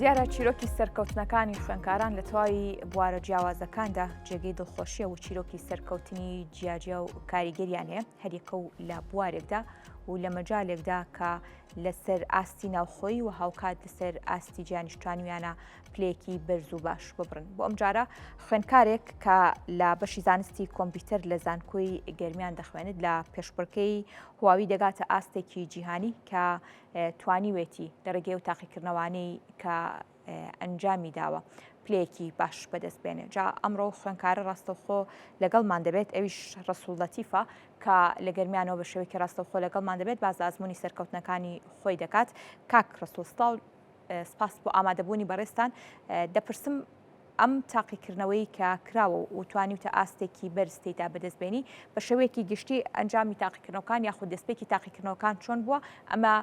دیارە چیرۆکی سەرکەوتنەکانی خوێندکاران لە تەواوی بوارە جیاوازەکاندا جێگەی دڵخۆشیە و چیرۆکی سەرکەوتنی جیاجیا و کاریگەریان هەیە هەریەکە و لە بوارێکدا و لە مەجالێکدا کە لەسەر ئاستی ناوخۆی و هاوکات لەسەر ئاستی گیانیشتوانیانە پلەیەکی بەرز و باش ببڕن. بۆ ئەم جارە خوێندکارێک کە لە بەشی زانستی کۆمپیوتەر لە زانکۆی گەرمیان دەخوێنێت لە پێشبڕکەی هواوی دەگاتە ئاستێکی جیهانی کە توانیوێتی لە ڕێگەی و تاقیکردنەوانەی کە ئەنجامی داوە پلەیەکی باش بەدەست بێنێ. جا ئەمڕۆ خوێندکارە ڕاستەوخۆ لەگەڵمان دەبێت، ئەویش ڕەسوڵ لەتیفە کە لە گەرمیانەوە بە شێوەیەکی ڕاستەوخۆ لەگەڵمان دەبێت، باز ئازموونی سەرکەوتنەکانی خۆی دەکات. کاک ڕەسوڵ سپاس بۆ ئامادەبوونی بەڕێستان. دەپرسم ئەم تاقیکردنەوەی کە کراوە و توانیوتە ئاستێکی بەرزتێکدا بەدەستبێنی بە شێوەیەکی گشتی ئەنجامی تاقیکردنەوەکان یاخود دەستپێکی تاقیکردنەوەکان چۆن بووە؟ ئەمە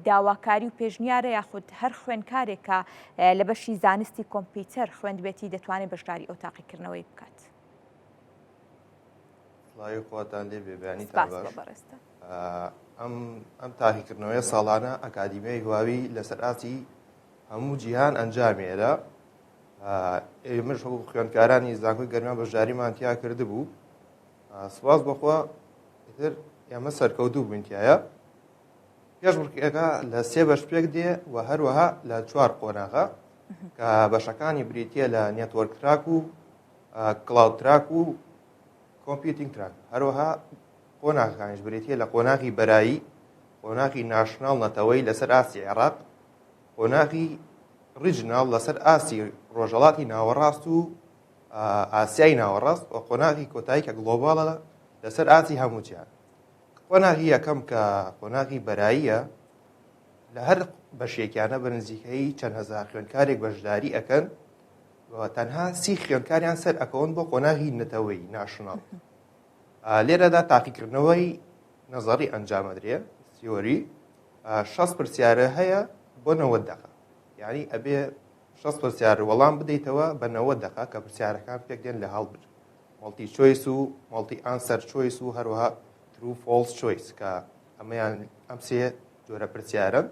داواکاری و پێشنیارە یاخود هەر خوێندکارێک کە لە بەشی زانستی کۆمپیوتەر خوێندبێتی دەتوانێت بەشداری ئەو تاقیکردنەوەی بکات؟ سڵاوی خۆتان لێ بێبیانی بەڕێستە. ئەم تاقیکردنەوەی ساڵانە ئەکادیمیای هواوی لەسەر ئاسی هەموو جیهان ئەنجامێرە. ئێمەش وەکو خوێندکارانی زانکۆی گەرمیان بەشداریمان تیا کرده بوو. سوپاس بەخوا ئیتر ئێمە سەرکەوتوو بووین تایە. پێشبڕکێکە لە 3 بەش پێک دێ و هەروەها لە 4 قۆناغا کە بەشەکانی بریتیە لە نێتوەرک تراک و کلاود تراک و کۆمپیوتینگ تراک. هەروەها قۆناغەکانیش بریتیە لە قۆناغی بەرایی، قۆناغی ناشناڵ نەتەوەی لەسەر ئاسی عێراق، قۆناغی ریجنال لەسەر ئاسی ڕۆژهەڵاتی ناوەڕاست و ئاسیای ناوەڕاست و قۆناغی کۆتایی کە گلۆباڵە لەسەر ئاسی هەمووچیان. قۆناغی یەکەم کە قۆناغی بەراییە لە هەر بەشێکیانە بە نزیکەی چەند هەزار خوێندکارێک بەشداری ئەکەن و تەنها 30 خوێندکاریان سەر ئەکەون بۆ قۆناغی نەتەوەی ناشناڵ. لێرەدا تاقیکردنەوەی نەزەری ئەنجامەدرێ تیۆری 60 پرسیارە هەیە بۆ 90 دقە. یعنی ئەبێ 60 پرسیار وەڵام بدەیتەوە بە 90 دقە کە پرسیارەکان پێک دێن لە هەڵبر. مەڵتی چۆیس و مەڵتی ئانسەر چۆیس و هەروەها ترو فۆڵس چۆیس کە ئەمەیان ئەم 3 جۆرە پرسیارن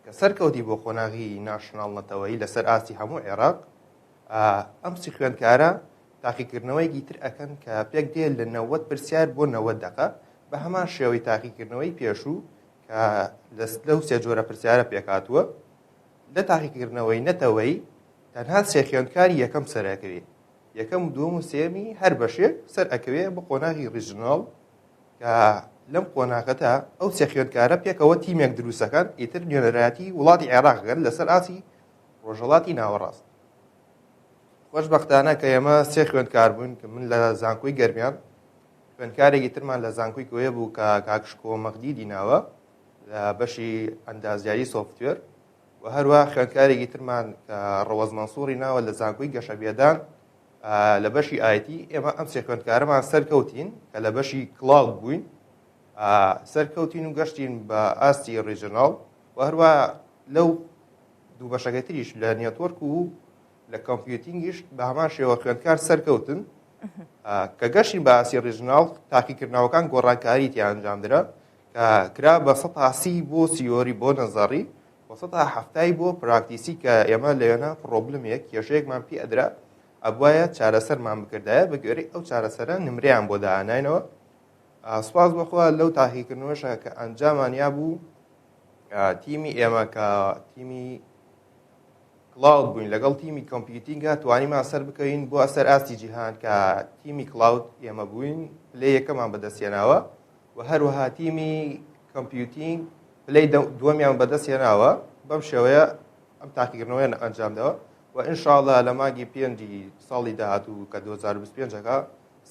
کە سەرکەوتی بۆ قۆناغی ناشناڵ نەتەوەی لەسەر ئاسی هەموو عێراق. ئەم 30 خوێندکارە تاقیکردنەوەیەکی تر ئەکەن کە پێک دێن لە 90 پرسیار بۆ 90 دقە بە هەمان شێوەی تاقیکردنەوەی پێشوو کە لەو 3 جۆرە پرسیارە پێکاتووە. لە تاقیکردنەوەی نەتەوەی تەنها 3 خوێندکاری یەکەم سەرەکەوێت، یەکەم و دووەم و سێمی هەر بەشێک سەر ئەکەوێت بە قۆناغی ریژناڵ کە لەم قۆناغەتە ئەو 3 خوێندکارە پێکەوە تیمێک دروستەکەن ئیتر نوێنەرایەتی وڵاتی عێراقەکەن لەسەر ئاسی ڕۆژهەڵاتی ناوەڕاست. خۆشبەختانە کە ئێمە 3 خوێندکار بوون کە من لە زانکۆی گەرمیان، خوێندکارێکی ترمان لە زانکۆی کۆیە بوو کە کاکشکۆ مەغدی دیناوە لە بەشی ئەندازیاری سۆفتوێر و هەروە خوێندکارێکی ترمان کە ڕەوەز مەنسووری ناوە لە زانکۆی گەشەبێدان لە بەشی ئایتی. ئێمە ئەم 3 خوێندکارەمان سەرکەوتین کە لە بەشی کلاود بووین، سەرکەوتین و گەشتین بە ئاستی ریژناڵ و هەروە لەو دوو بەشەکە تریش لە نێتوەرک و لە کۆمپیوتینگیش بە هەمان شێوە خوێندکار سەرکەوتن کە گەشتین بە ئاسی ریژناڵ. تاقیکردنەوەکان گۆڕانکاری تیا ئەنجامدرا کە کرا بە 180 بۆ سیۆری بۆ نەزەڕی و 170 بۆ پراکتیسی کە ئێمە لەوێنە پرۆبلمێک کێشەیەکمان پێ ئەدرا ئەبوایە چارەسەرمان بکردایە بە گوێرەی ئەو چارەسەرە نمرەیان بۆ داهێناینەوە. سوپاس بەخوا لەو تاقیکردنەوەشە کە ئەنجامانیا بوو تیمی ئێمە کە تیمی کلاود بووین لەگەڵ تیمی کۆمپیوتینگە توانیمان سەر بکەین بۆ ئەسەر ئاستی جیهان کە تیمی کلاود ئێمە بووین پلە یەکەمان بەدەستێناوە و هەروەها تیمی کۆمپیوتینگ پلەی دووەمیان بەدەستێناوە. بەم شێوەیە ئەم تاقیکردنەوەیان ئەنجامدەوە و ئینشاڵڵا لە مانگی 5 ساڵی داهاتوو کە 2025ەکە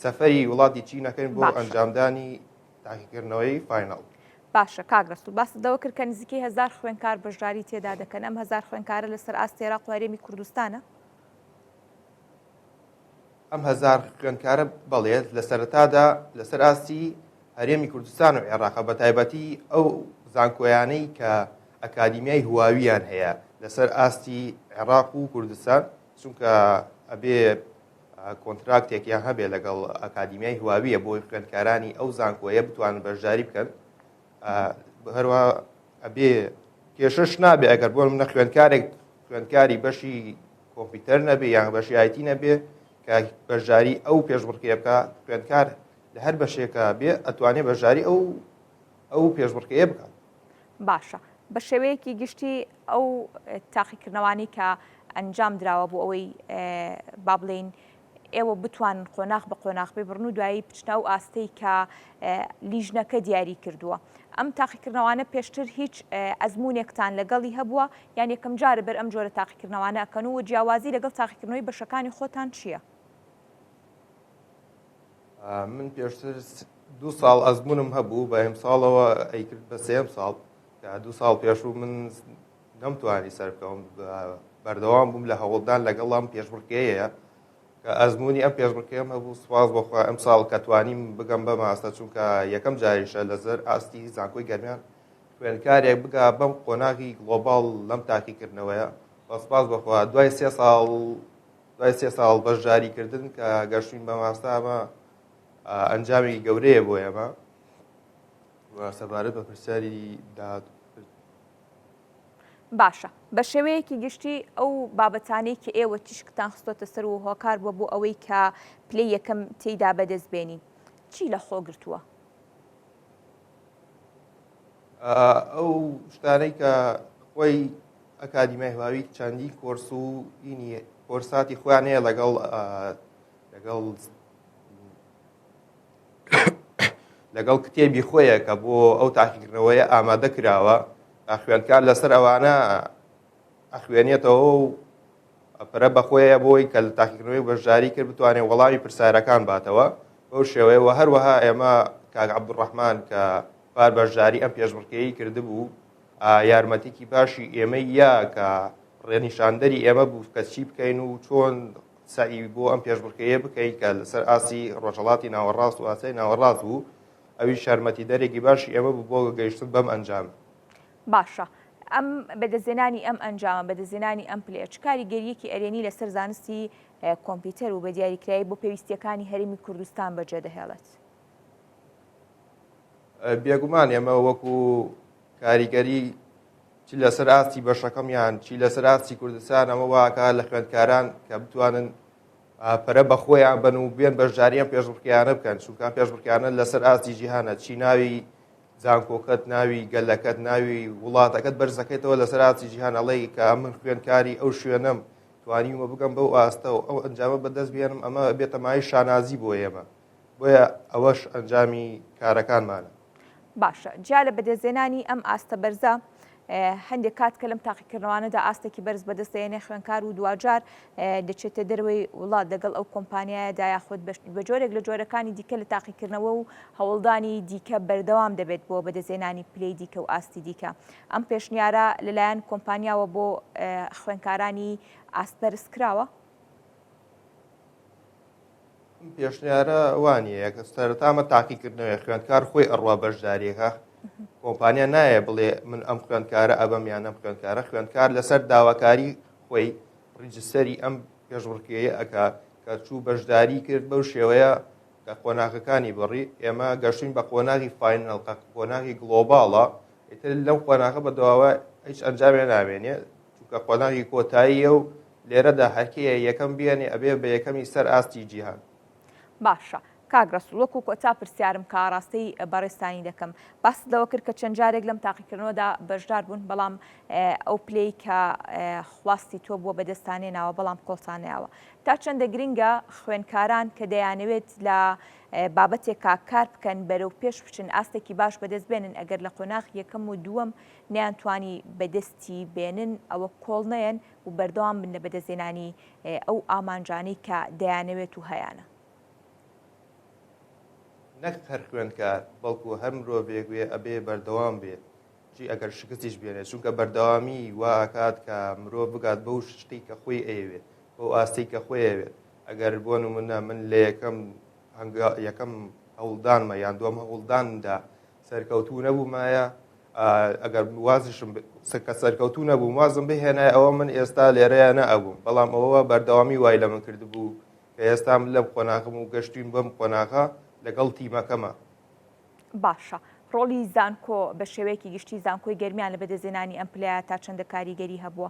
سەفەری وڵاتی چینەکەین بۆ ئەنجامدانی تاقیکردنەوەی فایناڵ. باشە کاک ڕەسوڵ باسدەوە کرد کە نزیکەی 1000 خوێندکار بەشداری تێدا دەکەن. ئەم 1000 خوێندکارە لەسەر ئاستی عێراق و هەرێمی کوردستانە؟ ئەم 1000 خوێندکارە بەڵێت لە سەرەتادا لەسەر ئاستی هەرێمی کوردستان و عێراق بە تایبەتی ئەو زانکۆیانەی کە ئەکادیمیای هواویان هەیە لەسەر ئاستی عێراق و کوردستان، چونکە ئەبێ کۆنتراکتێکیان هەبێ لەگەڵ ئەکادیمیای هواویە بۆی خوێندکارانی ئەو زانکۆیە بتوانن بەشداری بکەن. هەروە ئەبێ کێشەش نابێ ئەگەر بۆ منە خوێندکارێک خوێندکاری بەشی کۆمپیوتەر نەبێ یان بەشی ئایتی نەبێ کە بەشداری ئەو پێشبڕکێ بکە خوێندکار لە هەر بەشێکە بێ ئەتوانێت بەشداری ئەو پێشبڕکەیە بکات. باشە بە شێوەیەکی گشتی ئەو تاقیکردنەوانی کە ئەنجام درراوە بۆ ئەوەی با بڵێن ئێوە بتوان قۆناغ بە قۆناغ بێ بڕن و دوایی پچنە و ئاستەی کە لیژنەکە دیاری کردووە. ئەم تاقیکردنەوانە پێشتر هیچ ئەزمونێکتان لەگەڵی هەبووە یان یەکەم جارە بەر ئەم جۆرە تاقیکردنەوانە ئەکەن و جیاوازی لەگەڵ تاقیکردنەوەی بەشەکانی خۆتان چییە؟ من پێشتر 2 ساڵ ئەزمونم هەبوو بە ئەمساڵەوە ئەیکرد بە 3 ساڵ کە 2 ساڵ پێشوو من نەمتوانی سەر بکەم بەردەوام بووم لە هەوڵدان لەگەڵ ئەم پێشبڕکەیەیە کە ئەزمموی ئەم پێشبڕکەم هەبوو سوپاس بۆخوا ئەم ساڵ کە توانیم بگەم بە ماستە چونکە یەکەم جاریشە لەزەر ئاستی زانکۆی گەرمیان خوێندکارێک بگا بەم قۆناغی گلۆباڵ لەم تاقیکردنەوەیە سپاس بەخوا دوای 3 ساڵ بەشداریکردن کە گەشتین بە ماستامە ئەنجامی گەورەیە بۆ ئێمە سەبارەت بە پرسیاری داهات. باشە بە شێوەیەکی گشتی ئەو بابەتانەی کە ئێوە تیشکتان خستۆتە سەر و هۆکار بووە بۆ ئەوەی کە پلەی یەکەم تێیدا بەدەستبێنین چی لە خۆ گرتووە؟ ئەو شتانەی کە خۆی ئەکادیمای هەواوی چەندی کۆرس و کۆرساتی خۆیان هەیە لەگەڵ کتێبی خۆیە کە بۆ ئەو تاقیکردنەوەی ئامادە کراوە خوێندکار لەسەر ئەوانە ئەخوێنێتەوە و پرە بەخۆیە بۆی کە لە تاقیکردنەوەی بەشداری کرد بتوانێت وەڵامی پرسیارەکان باتەوە بەو شێوەیەوە هەروەها ئێمە کاک عەبدوڕەحمان کە پار بەشداری ئەم پێشبڕکێی کردبوو یارمەتێکی باشی ئێمە یا کە ڕێنیشاندەری ئێمە بوو کە چی بکەین و چۆن سعی بۆ ئەم پێشبڕکەیە بکەین کە لەسەر ئاسی ڕۆژهەڵاتی ناوەڕاست و ئاسای ناوەڕاست بوو ئەوی شارمەتی دەرێکی باشی ئێمە بوو بۆ گەیشتن بەم ئەنجام. باشە ئەم بەدەستێنانی ئەم ئەنجامە بەدەستێنانی ئەم پلێ چ کاریگەریەکی ئەرێنی لەسەر زانستی کۆمپیوتەر و بە دیاریکراایی بۆ پێویستیەکانی هەرێمی کوردستان بەجێ دەهێڵێت؟ بێگومان ئێمە وەکو کاریگەری چی لەسەر ئاستی بەشەکەمیان چی لەسەر ئاستی کوردستان ئەمە واکە لە خوێندکاران کە بتوانن پەرە بە خۆیان بن و بێن بەشداریان پێشبڕکێیانە بکەن چونکە پێشبڕکێیانە لەسەر ئاستی جیهانە چی ناوی زانکۆکەت ناوی گەلەکەت ناوی وڵاتەکەت بەرزەکەیتەوە لەسەر ئاستی جیهان ئەڵێی کە من خوێندکاری ئەو شوێنەم توانیمە بگەم بەو ئاستە و ئەو ئەنجامە بەدەست بێنم ئەمە بێتە مای شانازی بۆ ئێمە بۆیە ئەوەش ئەنجامی کارەکانمانە. باشە جا لە بەدەستێنانی ئەم ئاستە بەرزە هەندێک کات کە لەم تاقیکردنەوانەدا ئاستێکی بەرز بەدەستێنێ خوێندکار و دوجار دەچێتە دەروەی وڵات لەگەڵ ئەو کۆمپانیایەدا یاخود بە جۆرێک لە جۆرەکانی دیکە لە تاقیکردنەوە و هەوڵدانی دیکە بەردەوام دەبێت بۆ بەدەستێنانی پلەی دیکە و ئاستی دیکە ئەم پێشنیارە لەلایەن کۆمپانیاوە بۆ خوێندکارانی ئاستبەرز کراوە؟ پێشنیارە وانە کە سەرەتامە تاقیکردنەوەی خوێندکار خۆی ئەڕوا بەشداریەکە کۆمپانیا نایە بڵێ من ئەم خوێندکارە ئەبەم یان ئەم خوێندکارە خوێندکار لەسەر داواکاری خۆی ڕیجستەری ئەم پێشبڕکێیە ئەکا کە چوو بەشداری کرد بەو شێوەیە کە قۆناغەکانی بڕی ئێمە گەشتین بە قۆناغی فاینەڵ قۆناغی گلۆباڵە ئیتر لەم قۆناغە بەدەواوە هیچ ئەنجامێ نامێنێ چونکە قۆناغی کۆتاییە و لێرەدا هەرکەیە یەکەم بێنێ ئەبێ بە یەکەمی سەر ئاستی جیهان. باشە کاگرەسوڵ وەکو کۆتا پرسیارم کە ڕاستەی بەڕێستانی دەکەم باس لەوە کرد کە چەند جارێک لەم تاقیکردنەوەدا بەشدار بوون بەڵام ئەو پلەی کە خواستی تۆ بووە بەدەستانێناوە بەڵام کۆڵتانیاوە تا چەندە گرنگە خوێندکاران کە دەیانەوێت لە بابەتێکا کار بکەن بەرەو پێش بچن ئاستێکی باش بەدەست بێنن ئەگەر لە قۆناغ یەکەم و دووەم نەیانتوانی بەدەستی بێنن ئەوە کۆڵ نەیەن و بەردەوام بن لە بەدەستێنانی ئەو ئامانجانەی کە دەیانەوێت و هەیەە. نەک هەر خوێندکار بەڵکو هەر مرۆڤێک وێ ئەبێ بەردەوام بێت چی ئەگەر شکستیش بێنێت چونکە بەردەوامی وا ئاکات کە مرۆڤ بگات بەو شتێک کە خۆی ئەیەوێت بەو ئاستی کە خۆی ئەوێت ئەگەر بۆ نمونە من لە یەکەم هەوڵدانمە یان دووەم هەوڵداندا سەرکەوتوو نەبوومایە ئەگەر وازشم کە سەرکەوتوو نەبوو وازم بهێنای ئەوە من ئێستا لێرەیە نەئەبووم بەڵام ئەوە بەردەوامی وای لە من کردبوو کە ئێستا من لەم قۆناغم و گەشتین بەم قۆناغە لەگەڵ تیمەکەمە. باشە ڕۆڵی زانکۆ بە شێوەیەکی گشتی زانکۆی گەرمیان لە بەدەستێنانی ئەم پلەیە تا چەندە کاریگەری هەبووە؟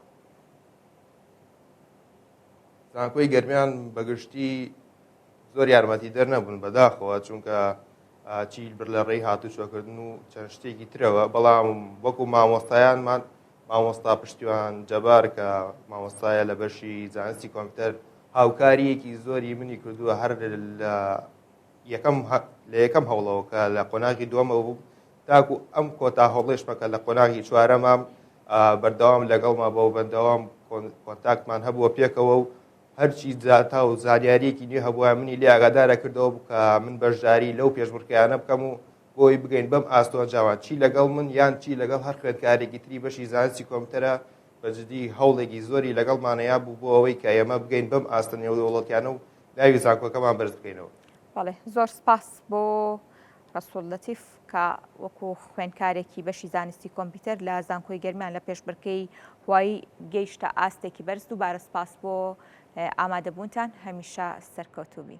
زانکۆی گەرمیان بەگشتی زۆر یارمەتی دەر نەبوون بەداخەوە چونکە چیل بر لە ڕێی هاتوچۆکردن و چەند شتێکی ترەوە بەڵام وەکو مامۆستایانمان مامۆستا پشتیوان جەبار کە مامۆستایە لە بەشی زانستی کۆمپیوتەر هاوکاریەکی زۆری منی کردووە هەر لە یەکەم هەوڵەوە کە لە قۆناغی دووەمەوە بوو تاکو ئەم کۆتا هەوڵێشمەکە لە قۆناغی چوارەمام بەردەوام لەگەڵما بە و بەردەوام کۆنتاکتمان هەبووە پێکەوە و هەرچی جاتا و زانیاریەکی نوێ هەبووە منی لێ ئاگادارە کردەوە کە من بەشداری لەو پێشبڕکەیانە بکەم و بۆی بگەین بەم ئاستۆنجاوان چی لەگەڵ من یان چی لەگەڵ هەر خوێندکارێکی تری بەشی زانستی کۆمپیوتەرە بەجددی هەوڵێکی زۆری لەگەڵمانەیە بوو بۆ ئەوەی کە ئێمە بگەین بەم ئاستە نێودەوڵەتیانە و ناوی زانکۆکەمان بەرز بکەینەوە. بەڵێ زۆر سپاس بۆ ڕەسوول لەتیف کە وەکو خوێندکارێکی بەشی زانستی کۆمپیوتەر لە زانکۆی گەرمیان لە پێشبڕکەی هوایی گەیشتە ئاستێکی بەرز. دووبارە سپاس بۆ ئامادەبوونتان هەمیشە سەرکەوتوو بی.